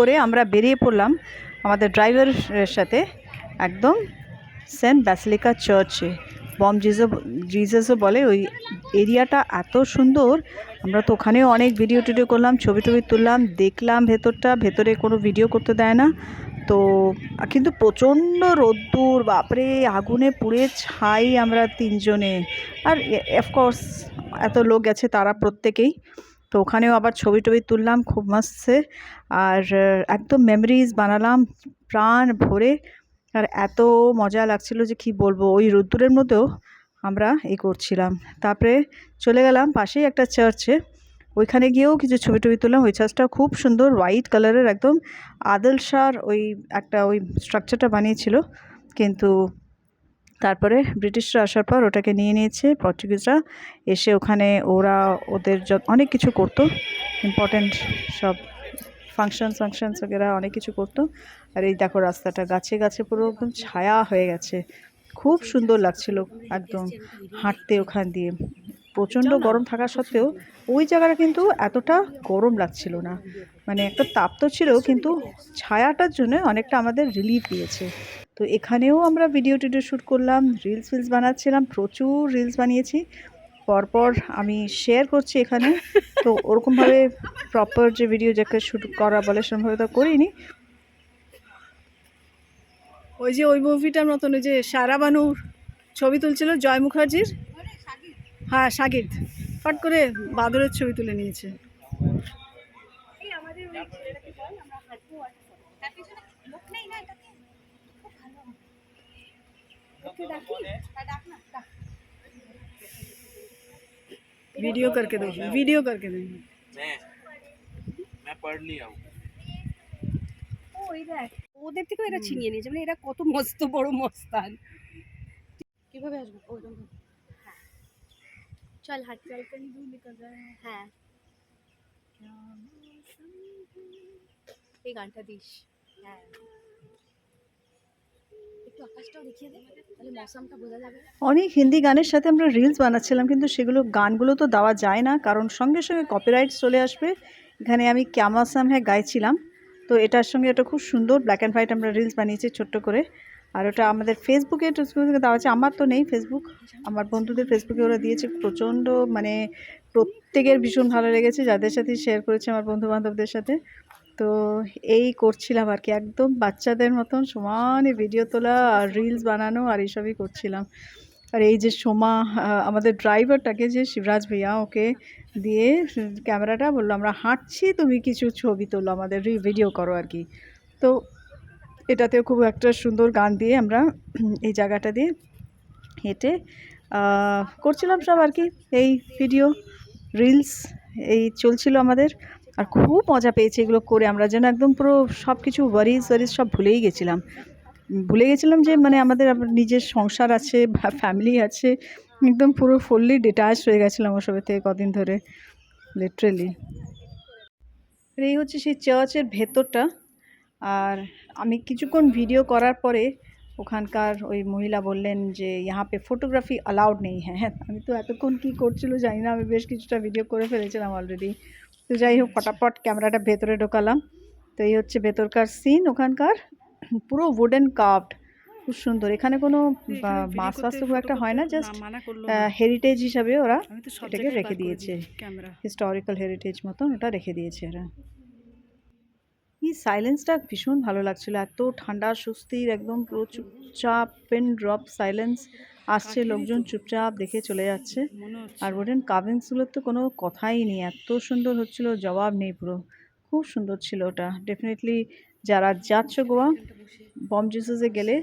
করে আমরা বেরিয়ে পড়লাম আমাদের ড্রাইভারের সাথে একদম সেন্ট ব্যাসিলিকা চার্চে। বম জিজাসও বলে ওই এরিয়াটা এত সুন্দর। আমরা তো ওখানেও অনেক ভিডিও টিডিও করলাম, ছবি টবি তুললাম, দেখলাম ভেতরটা। ভেতরে কোনো ভিডিও করতে দেয় না তো, কিন্তু প্রচণ্ড রোদ্দুর, বাপরে আগুনে পুড়ে ছাই আমরা তিনজনে। আর অফকোর্স এত লোক গেছে তারা প্রত্যেকেই, তো ওখানেও আবার ছবি টবি তুললাম খুব মস্ত। আর একদম মেমোরিজ বানালাম প্রাণ ভরে। আর এত মজা লাগছিল যে কি বলবো, ওই রোদ্দুরের মধ্যেও আমরা করছিলাম। তারপরে চলে গেলাম পাশেই একটা চার্চে, ওইখানে গিয়েও কিছু ছবি টবি তুললাম। ওই চার্চটা খুব সুন্দর, হোয়াইট কালারের, একদম আদল শাহর ওই একটা ওই স্ট্রাকচারটা বানিয়েছিল। কিন্তু তারপরে ব্রিটিশরা আসার পর ওটাকে নিয়ে নিয়েছে পর্তুগিজরা, এসে ওখানে ওরা ওদের অনেক কিছু করতো, ইম্পর্ট্যান্ট সব ফাংশনস ওগেরা অনেক কিছু করতো। আর এই দেখো রাস্তাটা গাছে গাছে পুরো একদম ছায়া হয়ে গেছে, খুব সুন্দর লাগছিল একদম হাঁটতে ওখান দিয়ে। প্রচণ্ড গরম থাকা সত্ত্বেও ওই জায়গাটা কিন্তু এতটা গরম লাগছিল না, মানে একটা তাপ তো ছিল কিন্তু ছায়াটার জন্য অনেকটা আমাদের রিলিফ দিয়েছে। তো এখানেও আমরা ভিডিও টিডিও শ্যুট করলাম, রিলস বানাচ্ছিলাম, প্রচুর রিলস বানিয়েছি। পরপর আমি শেয়ার করছি এখানে, তো ওরকমভাবে প্রপার যে ভিডিও যাকে শ্যুট করা বলে সেরকমভাবে তো করিনি। ওই যে ওই মুভিটার মতন ওই যে সারা বানুর ছবি তুলছিল জয় মুখার্জির, হ্যাঁ সাগিদ, ফট করে বাদরের ছবি তুলে নিয়েছে। वीडियो करके दो, वीडियो करके दो। मैं पढ़ लिया हूँ। ওই দেখ ওদের থেকেও এরা ছিনিয়ে নিয়েছে, মানে এরা কত মস্ত বড় মস্তান। কিভাবে আসবো ওরকম? হ্যাঁ চল হাঁট, চল কहीं दूर निकल रहा है। হ্যাঁ এই গানটা দিস। হ্যাঁ একটু আকাশটাও দেখিয়ে দে, তাহলে মৌসমটা বোঝা যাবে। অনেক হিন্দি গানের সাথে আমরা রিলস বানাচ্ছিলাম, কিন্তু সেগুলো গানগুলো তো দেওয়া যায় না, কারণ সঙ্গে সঙ্গে কপিরাইট চলে আসবে। এখানে আমি ক্যা মৌসম হ্যায় গাইছিলাম, তো এটার সঙ্গে এটা খুব সুন্দর ব্ল্যাক অ্যান্ড হোয়াইট আমরা রিলস বানিয়েছি ছোট্ট করে। আর ওটা আমাদের ফেসবুকে দেওয়া আছে, আমার তো নেই ফেসবুক, আমার বন্ধুদের ফেসবুকে ওরা দিয়েছে। প্রচণ্ড মানে প্রত্যেকের ভীষণ ভালো লেগেছে, যাদের সাথে শেয়ার করেছে আমার বন্ধুবান্ধবদের সাথে। তো এই করছিলাম আর কি, একদম বাচ্চাদের মতন সমানে ভিডিও তোলা আর রিলস বানানো আর এইসবই করছিলাম। আর এই যে সোমা আমাদের ড্রাইভারটাকে, যে শিবরাজ ভাইয়া, ওকে দিয়ে ক্যামেরাটা বললো আমরা হাঁটছি, তুমি কিছু ছবি তোলো, আমাদের ভিডিও করো আর কি। তো এটাতেও খুব একটা সুন্দর গান দিয়ে আমরা এই জায়গাটা দিয়ে হেঁটে করছিলাম সব আর কি, এই ভিডিও রিলস এই চলছিল আমাদের। আর খুব মজা পেয়েছি এগুলো করে, আমরা যেন একদম পুরো সব কিছু ওয়ারিজ সব ভুলে গেছিলাম যে মানে আমাদের নিজের সংসার আছে বা ফ্যামিলি আছে, একদম পুরো ফুললি ডিট্যাচ হয়ে গেছিলাম ওসবের থেকে কদিন ধরে, লিটারেলি। এই হচ্ছে সেই চার্চের ভেতরটা। আর আমি কিছুক্ষণ ভিডিও করার পরে ওখানকার ওই মহিলা বললেন যে यहाँ पे ফটোগ্রাফি অ্যালাউড নেই হ্যাঁ। হ্যাঁ আমি তো এতক্ষণ কী করছিল জানি না, আমি বেশ কিছুটা ভিডিও করে ফেলেছিলাম অলরেডি। তো যাই হোক ফটাফট ক্যামেরাটা ভেতরে ঢোকালাম। তো এই হচ্ছে ভেতরকার সিন ওখানকার, পুরো উডেন কার্ভড, খুব সুন্দর। এখানে কোনো বাস বাস তো খুব একটা হয় না, জাস্ট হেরিটেজ হিসাবে ওরা এটাকে রেখে দিয়েছে, হিস্টোরিক্যাল হেরিটেজ মতন ওটা রেখে দিয়েছে এরা। এই সাইলেন্সটা ভীষণ ভালো লাগছিল, এত ঠান্ডা স্বস্তির, একদম পুরো চুপচাপ পেন ড্রপ সাইলেন্স আসছে, লোকজন চুপচাপ দেখে চলে যাচ্ছে। আর উডেন কার্ভিংসগুলোর তো কোনো কথাই নেই, এত সুন্দর হচ্ছিল জবাব নেই, পুরো খুব সুন্দর ছিল ওটা। ডেফিনেটলি যারা যাচ্ছ গোয়া, বম জিসাসে গেলে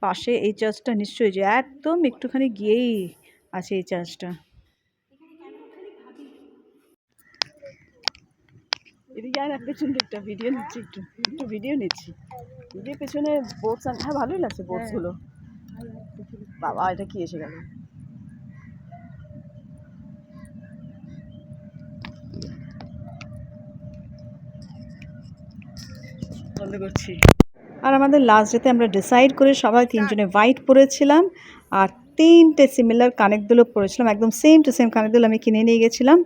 পাশে এই চার্চটা নিশ্চয়ই, যে একদম একটুখানি গিয়েই আছে এই চার্চটা। এদিকে আর পেছন দিকটা ভিডিও নিচ্ছি, একটু ভিডিও নিচ্ছি। এদিকে পেছনে বোটস, হ্যাঁ ভালোই লাগছে বোটসগুলো। বাবা এটা কি এসে গেল, বন্ধ করছি। আর আমাদের লাস্ট ডেতে আমরা ডিসাইড করে সবাই তিনজনে হোয়াইট পরেছিলাম, আর তিনটে সিমিলার কানেকদুলো পরেছিলাম, একদম সেম টু সেম কানেকদুলো আমি কিনে নিয়ে গেছিলাম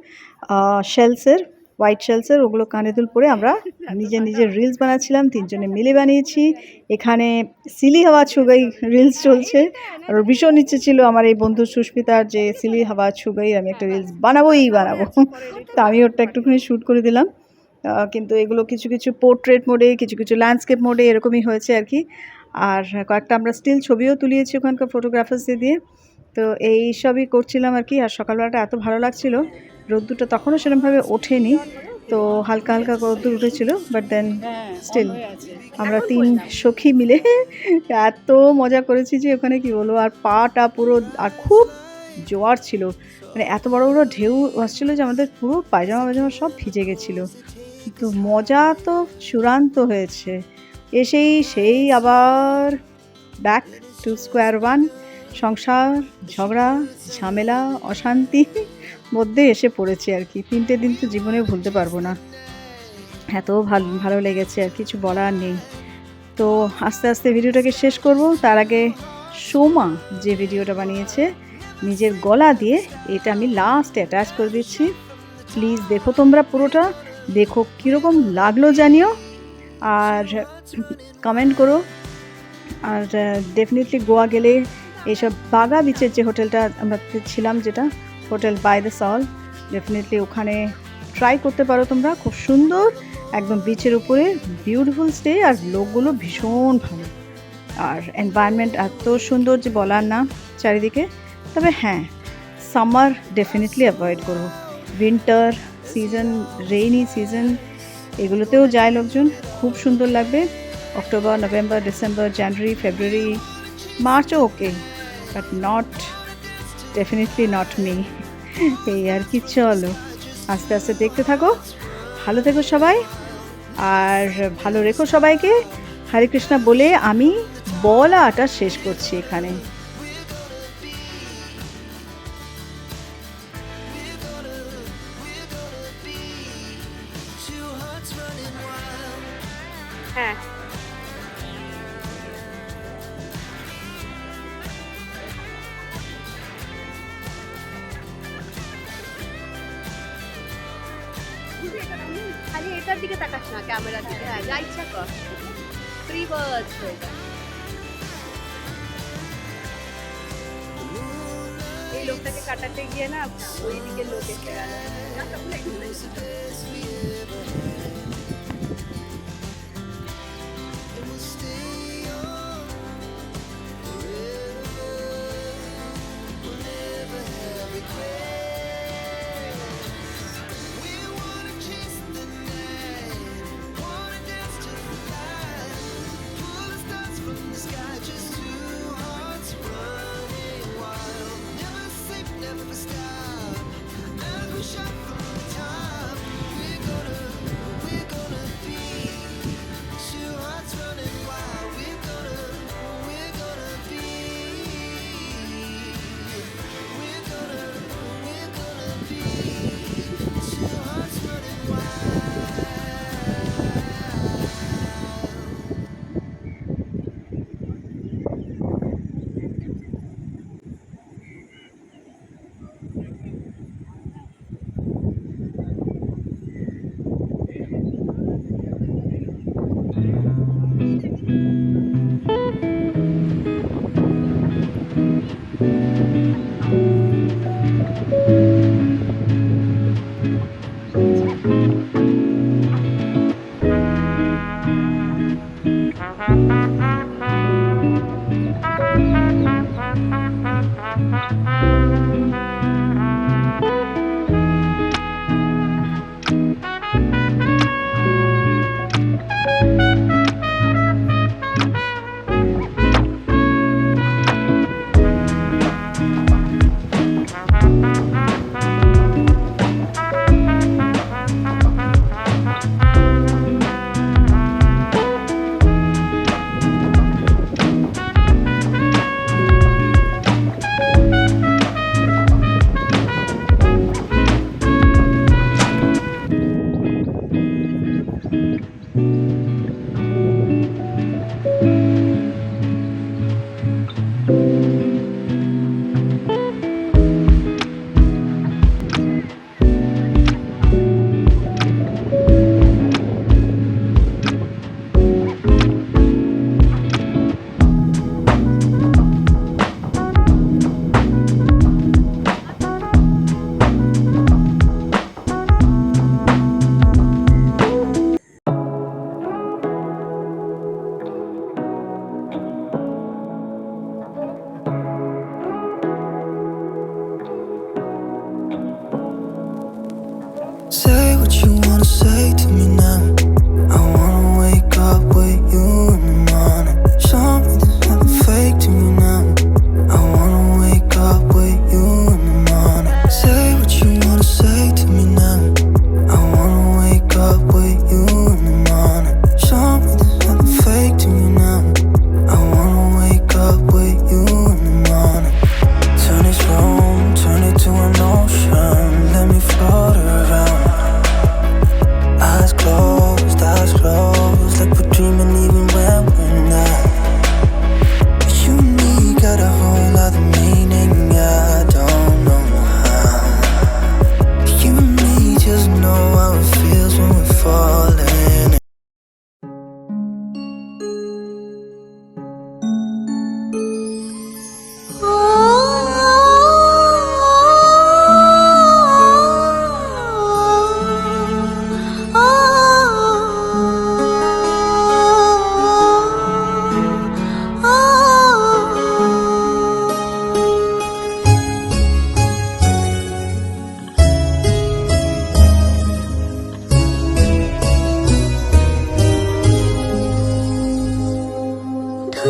শেলসের, হোয়াইট শেলসের, ওগুলো কানে দুল পরে আমরা নিজের নিজের রিলস বানাচ্ছিলাম, তিনজনে মিলে বানিয়েছি। এখানে সিলি হাওয়া ছুগাই রিলস চলছে, আর ওর ভীষণ ইচ্ছে ছিল আমার এই বন্ধু সুস্মিতার যে সিলি হাওয়া ছুগাই আমি একটা রিলস বানাবোই বানাবো। তো আমি ওরটা একটুখানি শ্যুট করে দিলাম, কিন্তু এগুলো কিছু কিছু পোর্ট্রেট মোডে, কিছু কিছু ল্যান্ডস্কেপ মোডে এরকমই হয়েছে আর কি। আর কয়েকটা আমরা স্টিল ছবিও তুলিয়েছি ওখানকার ফটোগ্রাফার্সদের দিয়ে। তো এই সবই করছিলাম আর কি। আর সকালবেলাটা এত ভালো লাগছিল, রোদ্দুরটা তখনও সেরকমভাবে ওঠেনি, তো হালকা হালকা রোদ্দুর উঠেছিল, বাট দেন স্টিল আমরা 3 সখী মিলে এত মজা করেছি যে ওখানে কি বলবো। আর পাটা পুরো, আর খুব জোয়ার ছিল, মানে এত বড় বড় ঢেউ আসছিলো যে আমাদের পুরো পায়জামা সব ভিজে গেছিলো। তো মজা তো চূড়ান্ত হয়েছে। এসেই সেই আবার ব্যাক টু স্কোয়ার ওয়ান, সংসার, ঝগড়া, ঝামেলা, অশান্তি মধ্যে এসে পড়েছে আর কি। 3টে দিন তো জীবনে ভুলতে পারবো না, এত ভালো লেগেছে আর কিছু বলার নেই। তো আস্তে আস্তে ভিডিওটাকে শেষ করব, তার আগে সোমা যে ভিডিওটা বানিয়েছে নিজের গলা দিয়ে, এটা আমি লাস্ট অ্যাটাচ করে দিচ্ছি। প্লিজ দেখো তোমরা পুরোটা, দেখো কীরকম লাগলো জানিও, আর কমেন্ট করো। আর ডেফিনেটলি গোয়া গেলে এইসব বাগা বিচের যে হোটেলটা আমরা ছিলাম, যেটা hotel by the Sol, definitely ওখানে ট্রাই করতে পারো তোমরা। খুব সুন্দর, একদম বিচের উপরে, বিউটিফুল স্টে, আর লোকগুলো ভীষণ ভালো, আর এনভায়রনমেন্ট এত সুন্দর যে বলার না চারিদিকে। তবে হ্যাঁ, সামার ডেফিনেটলি অ্যাভয়েড করো, উইন্টার সিজন, রেইনি সিজন এগুলোতেও যায় লোকজন, খুব সুন্দর লাগবে। October, November, December, January, February, মার্চও okay, but definitely not me. এই আর কি, চলো আস্তে আস্তে দেখতে থাকো, ভালো থেকো সবাই, আর ভালো রেখো সবাইকে। হরে কৃষ্ণা বলে আমি বলাটা শেষ করছি এখানে। হ্যাঁ, খালি এটার দিকে তাকাস না, ক্যামেরার দিকে। হ্যাঁ, যা ইচ্ছা কর, ফ্রি বার্ডস হয়ে যায়। এই লোকটাকে কাটাতে গিয়ে না ওই দিকে লোক এসে গেল।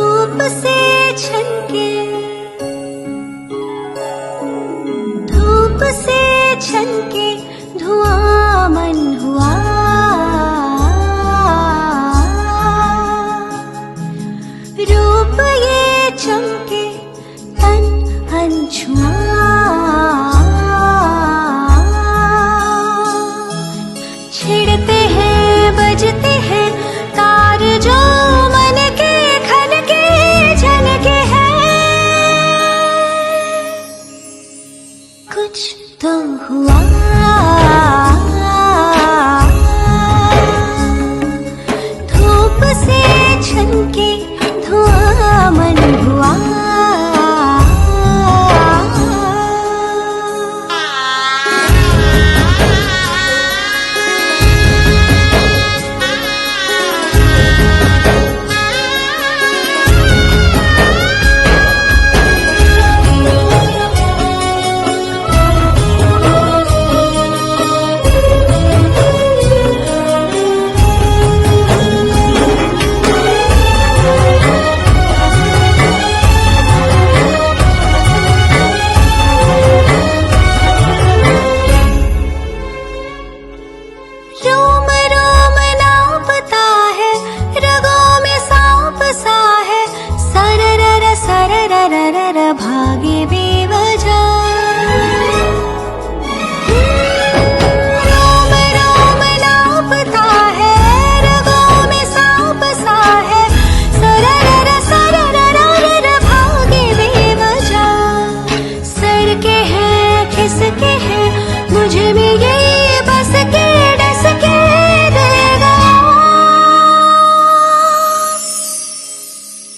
धूप से छनके, धूप से छनके धुआं मन हुआ। रूप ये चमके तन अनछुआ। छिड़ते हैं बजते हैं तार जो मन के खन के झनके हैं। कुछ तो हुआ, धूप से छनके धुआं मन हुआ। रोम रोम नापता है, रगों में सांप सा है। सररर भागे बेवजह। रोम रोम नापता है, रगों में सांप सा है। सररर भागे बेवजह। सर के हैं खिसके हैं मुझ में ये बस के डस के देगा।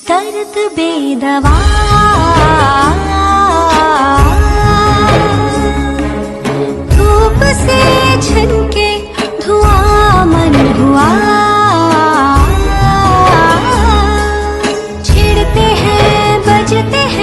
दर्द बेदवा, धूप से छनके धुआं मन हुआ। छिड़ते हैं बजते हैं